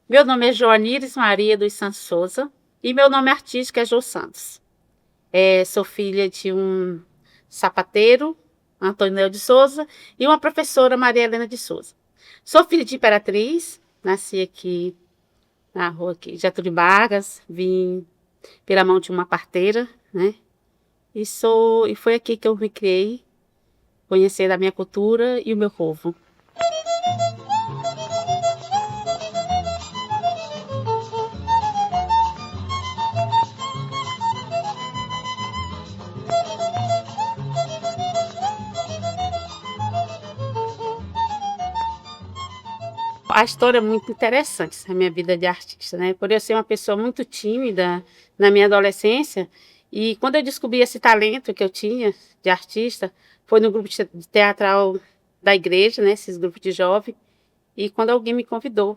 Meu nome é Joanires Maria dos Santos Souza e meu nome artístico é Jô Santos. Sou filha de um sapateiro, Antônio Nel de Souza, e uma professora, Maria Helena de Souza. Sou filha de Imperatriz, nasci aqui na rua aqui, Getúlio Vargas, vim pela mão de uma parteira, né? E foi aqui que eu me criei, conhecendo a minha cultura e o meu povo. A história é muito interessante, essa minha vida de artista, né? Por eu ser uma pessoa muito tímida na minha adolescência, e quando eu descobri esse talento que eu tinha de artista, foi no grupo de teatral da igreja, né? Esses grupos de jovens, e quando alguém me convidou.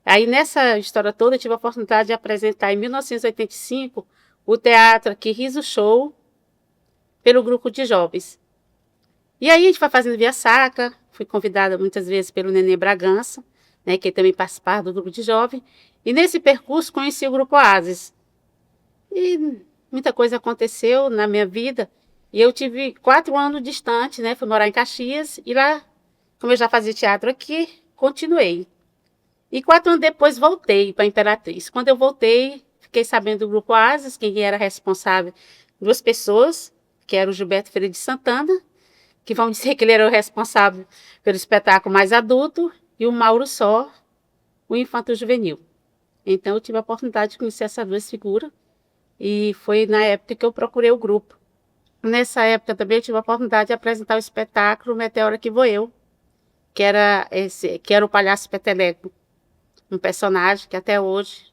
Aí nessa história toda eu tive a oportunidade de apresentar em 1985 o teatro aqui, Riso Show, pelo grupo de jovens. E aí a gente foi fazendo via sacra, fui convidada muitas vezes pelo Nenê Bragança, né, que também participava do grupo de jovem, e nesse percurso conheci o Grupo Oasis. E muita coisa aconteceu na minha vida, e eu tive 4 anos distante, né, fui morar em Caxias, e lá, como eu já fazia teatro aqui, continuei. E 4 anos depois voltei para a Imperatriz. Quando eu voltei, fiquei sabendo do Grupo Oasis, quem era responsável, 2 pessoas, que era o Gilberto Freire de Santana, que vamos dizer que ele era o responsável pelo espetáculo mais adulto, e o Mauro Só, o infanto-juvenil. Então, eu tive a oportunidade de conhecer essas 2 figuras, e foi na época que eu procurei o grupo. Nessa época também eu tive a oportunidade de apresentar o espetáculo Meteora que Voeu, que era o Palhaço Peteleco, um personagem que até hoje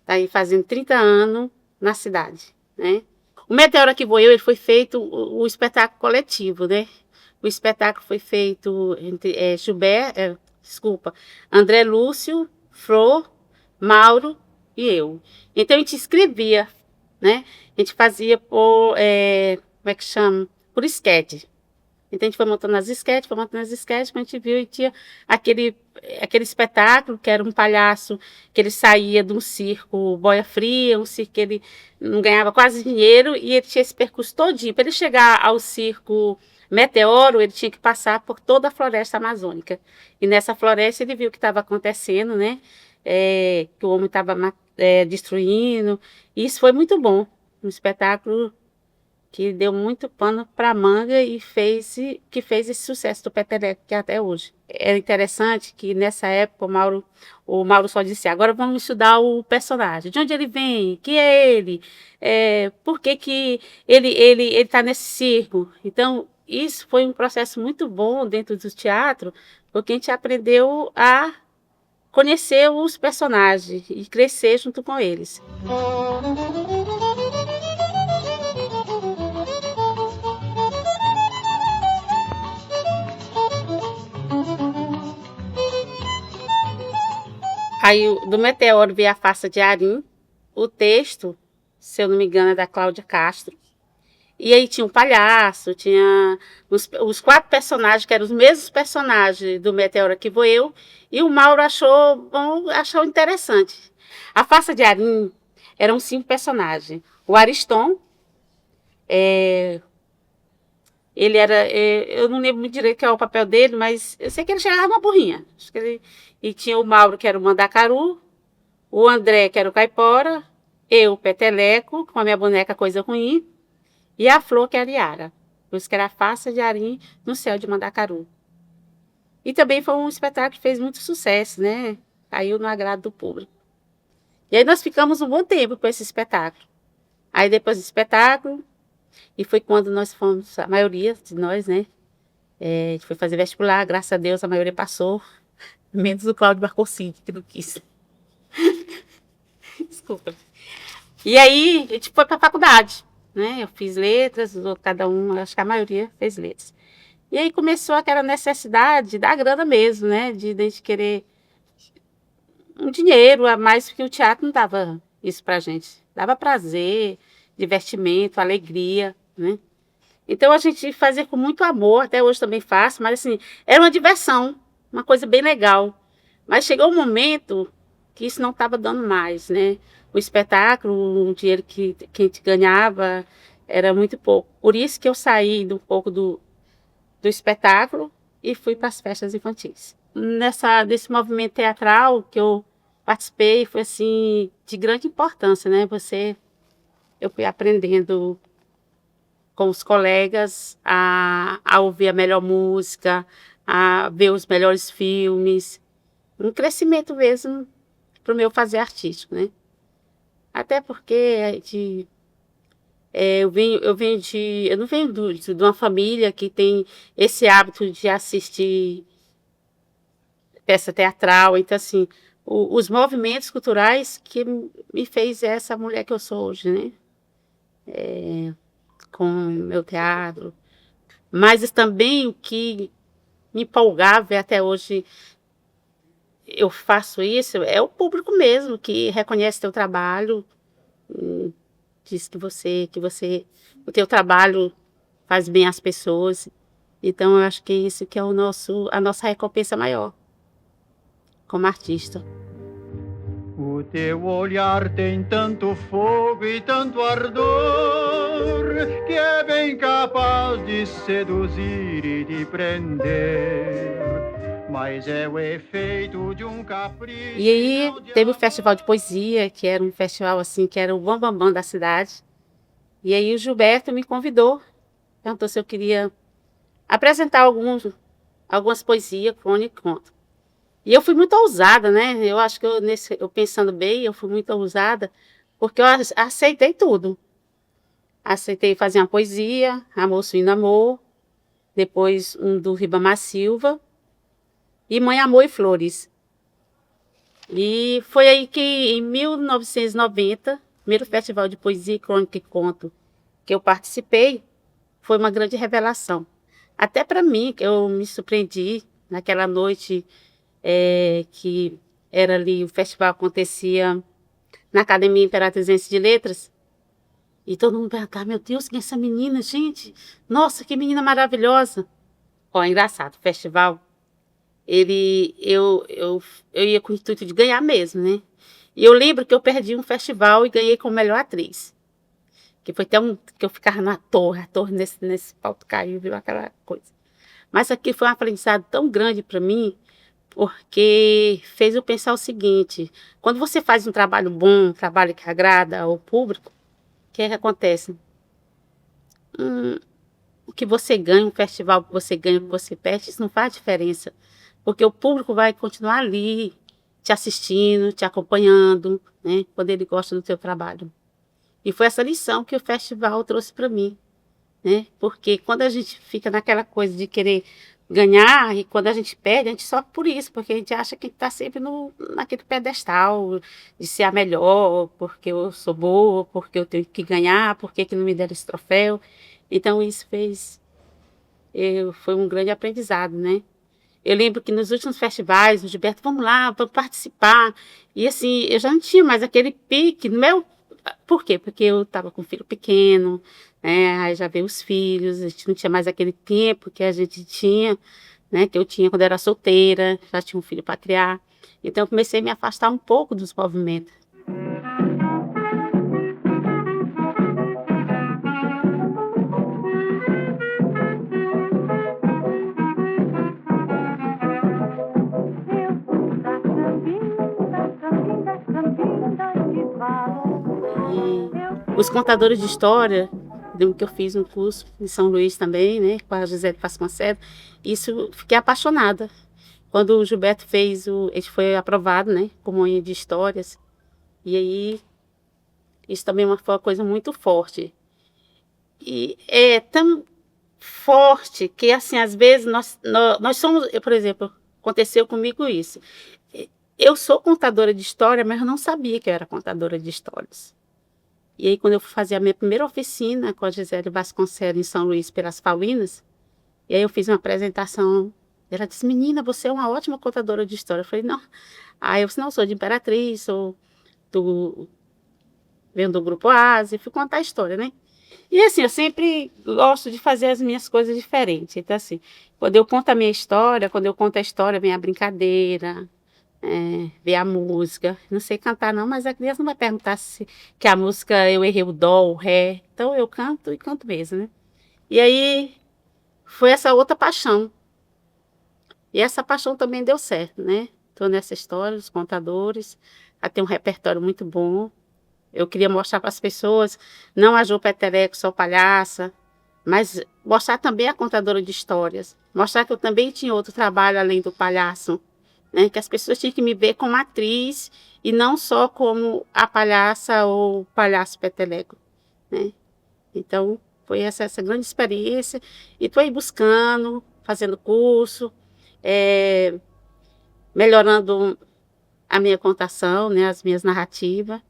está aí fazendo 30 anos na cidade, né? O Meteora que Voeu, ele foi feito o espetáculo coletivo, né? O espetáculo foi feito entre André Lúcio, Flor, Mauro e eu. Então a gente escrevia, né? A gente fazia como é que chama? Por esquete. Então a gente foi montando as esquetes, quando a gente viu e tinha aquele, aquele espetáculo que era um palhaço que ele saía de um circo boia fria, um circo que ele não ganhava quase dinheiro, e ele tinha esse percurso todinho. Para ele chegar ao circo Meteoro, ele tinha que passar por toda a floresta amazônica. E nessa floresta ele viu o que estava acontecendo, né? Que o homem estava destruindo. E isso foi muito bom. Um espetáculo que deu muito pano para manga e que fez esse sucesso do Peteleco, que é até hoje. É interessante que nessa época o Mauro só disse: agora vamos estudar o personagem, de onde ele vem, quem é ele, por que, que ele está nesse circo. Então, isso foi um processo muito bom dentro do teatro, porque a gente aprendeu a conhecer os personagens e crescer junto com eles. Aí do Meteoro veio a Farsa de Arim, o texto, se eu não me engano, é da Cláudia Castro. E aí tinha um palhaço, tinha os 4 personagens, que eram os mesmos personagens do Meteoro que Voeu, e o Mauro achou bom, achou interessante. A Farsa de Arim eram 5 personagens. O Ariston, ele era, eu não lembro muito direito qual é o papel dele, mas eu sei que ele chegava uma burrinha. E tinha o Mauro, que era o Mandacaru, o André, que era o Caipora, eu, Peteleco, com a minha boneca Coisa Ruim, e a Flor, que era a Yara. Por isso que era a Farsa de Arim no céu de Mandacaru. E também foi um espetáculo que fez muito sucesso, né? Caiu no agrado do público. E aí nós ficamos um bom tempo com esse espetáculo. Aí depois do espetáculo, e foi quando nós fomos, a maioria de nós, né? A gente foi fazer vestibular, graças a Deus a maioria passou, menos o Cláudio Marcocini, que não quis. Desculpa. E aí a gente foi para a faculdade, né? Eu fiz letras, cada um, acho que a maioria fez letras. E aí começou aquela necessidade da grana mesmo, né? De gente querer um dinheiro a mais, porque o teatro não dava isso pra gente. Dava prazer, divertimento, alegria, né? Então a gente fazia com muito amor, até hoje também faço, mas assim, era uma diversão, uma coisa bem legal. Mas chegou um momento que isso não estava dando mais, né? O espetáculo, o dinheiro que a gente ganhava era muito pouco. Por isso que eu saí um pouco do espetáculo e fui para as festas infantis. Nesse movimento teatral que eu participei, foi assim, de grande importância, né? Eu fui aprendendo com os colegas a ouvir a melhor música, a ver os melhores filmes, um crescimento mesmo para o meu fazer artístico, né? Até porque eu não venho de uma família que tem esse hábito de assistir peça teatral, então assim, os movimentos culturais que me fez essa mulher que eu sou hoje, né? Com meu teatro, mas também o que me empolgava e até hoje eu faço isso, é o público mesmo que reconhece teu trabalho, diz o teu trabalho faz bem às pessoas. Então eu acho que isso que é a nossa recompensa maior como artista. O teu olhar tem tanto fogo e tanto ardor que é bem capaz de seduzir e de prender. Mas é o efeito de um capricho. E aí teve o festival de poesia, que era um festival assim, que era o bambambam da cidade. E aí o Gilberto me convidou, perguntou se eu queria apresentar algumas poesias, crônica e conto. E eu fui muito ousada, né? Eu acho que eu pensando bem, eu fui muito ousada, porque eu aceitei tudo. Aceitei fazer uma poesia, Amor Suíno Amor, depois um do Ribamar Silva e Mãe Amor e Flores. E foi aí que, em 1990, primeiro festival de poesia, crônica e conto que eu participei, foi uma grande revelação. Até para mim, que eu me surpreendi naquela noite que era ali, o festival acontecia na Academia Imperatrizense de Letras, e todo mundo perguntava, meu Deus, quem é essa menina, gente? Nossa, que menina maravilhosa. Ó, é engraçado, o festival, eu ia com o intuito de ganhar mesmo, né? E eu lembro que eu perdi um festival e ganhei como melhor atriz. Que foi até que eu ficava na torre, a torre nesse palco caiu, viu aquela coisa. Mas aqui foi um aprendizado tão grande para mim, porque fez eu pensar o seguinte: quando você faz um trabalho bom, um trabalho que agrada ao público, o que é que acontece? O que você ganha, um festival que você ganha, que você perde, isso não faz diferença. Porque o público vai continuar ali, te assistindo, te acompanhando, né? Quando ele gosta do teu trabalho. E foi essa lição que o festival trouxe para mim, né? Porque quando a gente fica naquela coisa de querer ganhar e quando a gente perde, a gente sofre por isso, porque a gente acha que está sempre naquele pedestal de ser a melhor, porque eu sou boa, porque eu tenho que ganhar, porque que não me deram esse troféu. Então isso foi um grande aprendizado, né? Eu lembro que nos últimos festivais, o Gilberto, vamos lá, vamos participar. E assim, eu já não tinha mais aquele pique no meu. Por quê? Porque eu estava com um filho pequeno, né? Aí já veio os filhos, a gente não tinha mais aquele tempo que a gente tinha, né? Que eu tinha quando era solteira, já tinha um filho para criar. Então eu comecei a me afastar um pouco dos movimentos. E os contadores de história, que eu fiz um curso em São Luís também, né, com a Gisele Vasconcelos, isso fiquei apaixonada. Quando o Gilberto ele foi aprovado, né, como de histórias, e aí isso também foi uma coisa muito forte. E é tão forte que, assim, às vezes nós somos, por exemplo, aconteceu comigo isso. Eu sou contadora de história, mas eu não sabia que eu era contadora de histórias. E aí, quando eu fui fazer a minha primeira oficina com a Gisele Vasconcelos em São Luís, pelas Paulinas, e aí eu fiz uma apresentação. Ela disse, menina, você é uma ótima contadora de história. Eu falei, não. Aí eu disse, não, sou de Imperatriz, venho do Grupo Ásia, fui contar a história, né? E assim, eu sempre gosto de fazer as minhas coisas diferentes. Então, assim, quando eu conto a minha história, quando eu conto a história, vem a brincadeira, ver a música. Não sei cantar não, mas a criança não vai perguntar se que a música eu errei o dó, o ré. Então eu canto e canto mesmo, né? E aí foi essa outra paixão. E essa paixão também deu certo, né? Estou nessa história dos contadores, ela tem um repertório muito bom. Eu queria mostrar para as pessoas, não a Jô Peteleco, só palhaça, mas mostrar também a contadora de histórias. Mostrar que eu também tinha outro trabalho além do palhaço, né? Que as pessoas tinham que me ver como atriz e não só como a palhaça ou o palhaço Peteleco, né? Então, foi essa grande experiência. E estou aí buscando, fazendo curso, é, melhorando a minha contação, né, as minhas narrativas,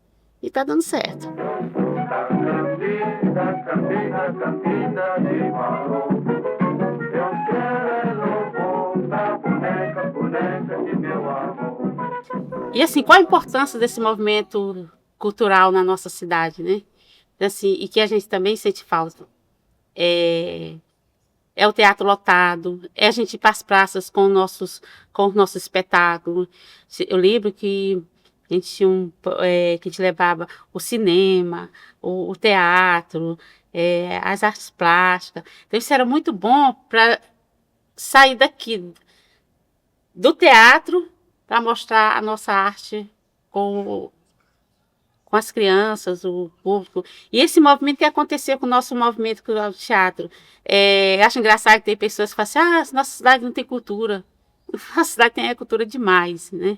e está dando certo. Campina, Campina de Marrom. Eu quero voltar, boneca, boneca de meu amor. E assim, qual a importância desse movimento cultural na nossa cidade, né? Assim, e que a gente também sente falta. É o teatro lotado, é a gente ir para as praças com com os nossos espetáculos. Eu lembro que a gente tinha que a gente levava o cinema, o teatro, as artes plásticas. Então isso era muito bom para sair daqui do teatro para mostrar a nossa arte com com as crianças, o público. E esse movimento que aconteceu com o nosso movimento cultural do teatro. Acho engraçado que tem pessoas que falam assim, nossa cidade não tem cultura. Nossa cidade tem cultura demais, né?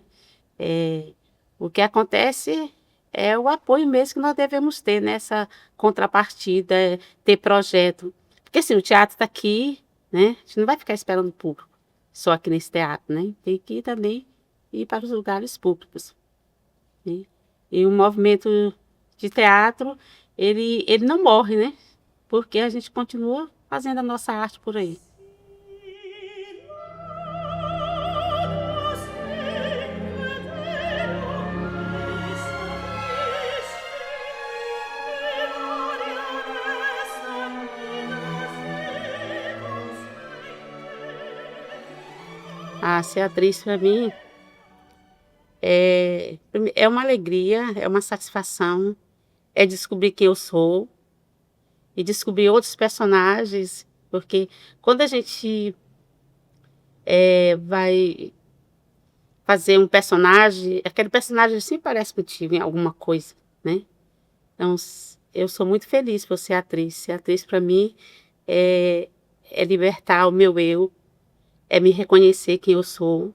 O que acontece é o apoio mesmo que nós devemos ter nessa contrapartida, ter projeto. Porque assim, o teatro está aqui, né? A gente não vai ficar esperando o público só aqui nesse teatro, né? Tem que também ir para os lugares públicos, né? E o movimento de teatro, ele não morre, né? Porque a gente continua fazendo a nossa arte por aí. Ser atriz para mim é uma alegria, é uma satisfação, é descobrir quem eu sou e descobrir outros personagens, porque quando a gente vai fazer um personagem, aquele personagem sempre parece contigo em alguma coisa, né? Então, eu sou muito feliz por ser atriz. Ser atriz para mim é libertar o meu eu, é me reconhecer quem eu sou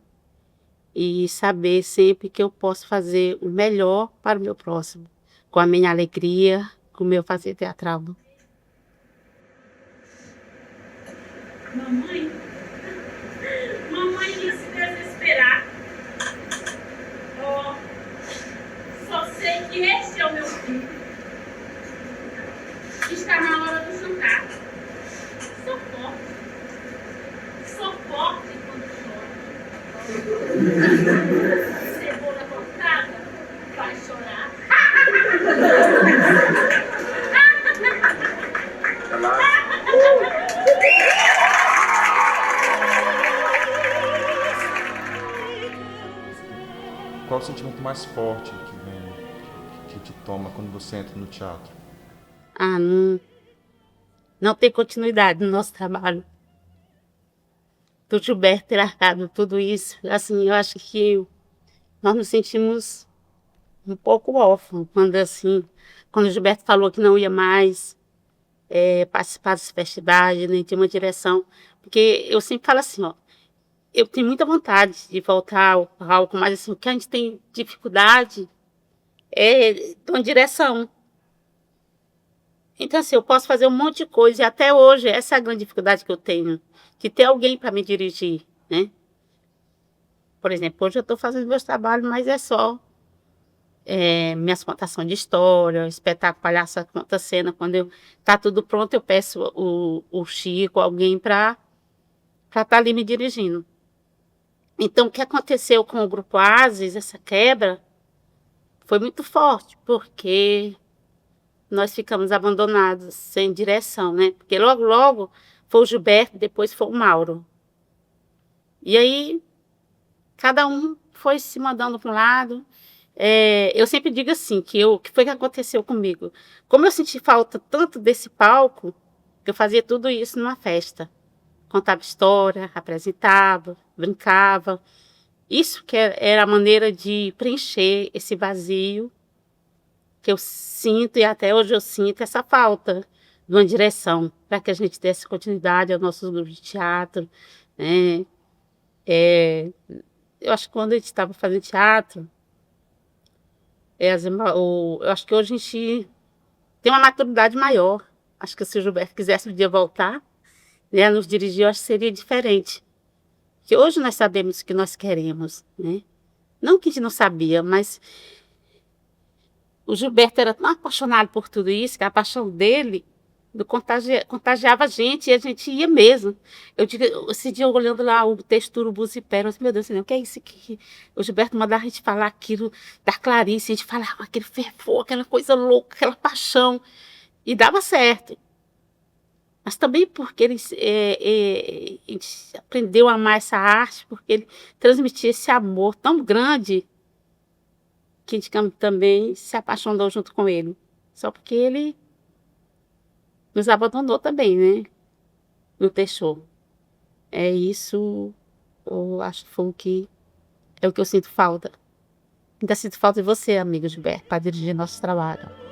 e saber sempre que eu posso fazer o melhor para o meu próximo, com a minha alegria, com o meu fazer teatral. Mamãe, mamãe ia se desesperar. Só sei que esse é o meu filho. Está na hora do jantar. Sou forte quando choro. Cebola cortada vai chorar. Qual o sentimento mais forte que te toma quando você entra no teatro? Não tem continuidade no nosso trabalho. Do Gilberto ter largado tudo isso, assim, eu acho que nós nos sentimos um pouco órfãos quando o Gilberto falou que não ia mais participar dos festivais, nem ter uma direção, porque eu sempre falo assim, eu tenho muita vontade de voltar ao palco, mas assim, o que a gente tem dificuldade é de uma direção. Então, assim, eu posso fazer um monte de coisa, e até hoje, essa é a grande dificuldade que eu tenho, de ter alguém para me dirigir, né? Por exemplo, hoje eu estou fazendo meus trabalhos, mas é só minhas contações de história, espetáculo Palhaça Conta Cena. Quando está tudo pronto, eu peço o Chico, alguém para estar ali me dirigindo. Então, o que aconteceu com o Grupo Ases, essa quebra, foi muito forte, porque nós ficamos abandonados, sem direção, né? Porque logo, logo foi o Gilberto, depois foi o Mauro. E aí cada um foi se mandando para um lado. Eu sempre digo assim, que foi que aconteceu comigo. Como eu senti falta tanto desse palco, eu fazia tudo isso numa festa. Contava história, apresentava, brincava. Isso que era a maneira de preencher esse vazio que eu sinto, e até hoje eu sinto essa falta de uma direção, para que a gente desse continuidade ao nosso grupo de teatro, né? Eu acho que quando a gente estava fazendo teatro, eu acho que hoje a gente tem uma maturidade maior. Acho que se o Gilberto quisesse um dia voltar, né, nos dirigir, eu acho que seria diferente. Porque hoje nós sabemos o que nós queremos, né? Não que a gente não sabia, mas o Gilberto era tão apaixonado por tudo isso, que a paixão dele contagiava a gente, e a gente ia mesmo. Eu digo, esse dia eu olhando lá o texto do Urubu e Pérolas, meu Deus, o que é isso aqui? O Gilberto mandava a gente falar aquilo da Clarice, a gente falava aquele fervor, aquela coisa louca, aquela paixão, e dava certo. Mas também porque a gente aprendeu a amar essa arte, porque ele transmitia esse amor tão grande, que a gente também se apaixonou junto com ele. Só porque ele nos abandonou também, né? Nos deixou. É isso, eu acho que foi é o que eu sinto falta. Ainda sinto falta de você, amigo Gilberto, para dirigir nosso trabalho.